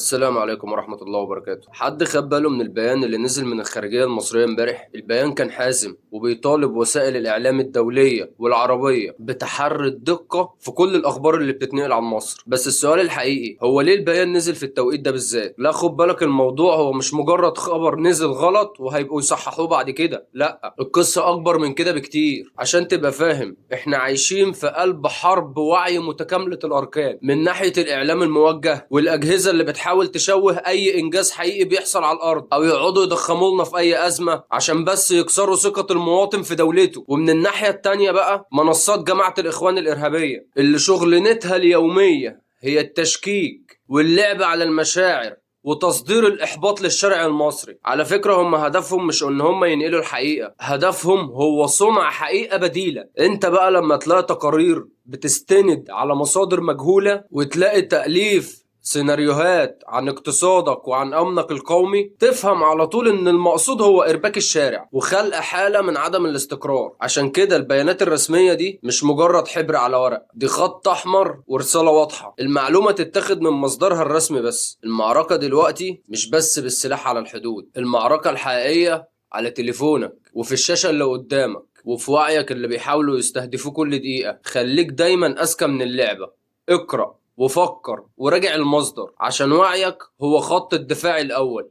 السلام عليكم ورحمة الله وبركاته. حد خد باله من البيان اللي نزل من الخارجية المصرية امبارح؟ البيان كان حازم وبيطالب وسائل الإعلام الدولية والعربية بتحري الدقة في كل الأخبار اللي بتتنقل عن مصر. بس السؤال الحقيقي هو ليه البيان نزل في التوقيت ده بالذات؟ لا، خد بالك، الموضوع هو مش مجرد خبر نزل غلط وهيبقوا يصححوه بعد كده. لا، القصة أكبر من كده بكتير. عشان تبقى فاهم، احنا عايشين في قلب حرب وعي متكاملة الأركان، من ناحية الإعلام الموجه والأجهزة اللي بتحاول تشوه أي إنجاز حقيقي بيحصل على الأرض، أو يقعدوا يضخموا لنا في أي أزمة عشان بس يكسروا ثقة المواطن في دولته. ومن الناحية التانية بقى منصات جماعة الإخوان الإرهابية اللي شغلانتها اليومية هي التشكيك واللعب على المشاعر وتصدير الإحباط للشارع المصري. على فكرة، هم هدفهم مش إن هم ينقلوا الحقيقة، هدفهم هو صنع حقيقة بديلة. أنت بقى لما تلاقي تقارير بتستند على مصادر مجهولة، وتلاقي تأليف سيناريوهات عن اقتصادك وعن أمنك القومي، تفهم على طول إن المقصود هو إرباك الشارع وخلق حالة من عدم الاستقرار. عشان كده البيانات الرسمية دي مش مجرد حبر على ورق، دي خط أحمر ورسالة واضحة. المعلومة تتاخد من مصدرها الرسمي. بس المعركة دلوقتي مش بس بالسلاح على الحدود، المعركة الحقيقية على تليفونك وفي الشاشة اللي قدامك وفي وعيك اللي بيحاولوا يستهدفوه كل دقيقة. خليك دايما أذكى من اللعبة. اقرأ وفكر وراجع المصدر، عشان وعيك هو خط الدفاع الأول.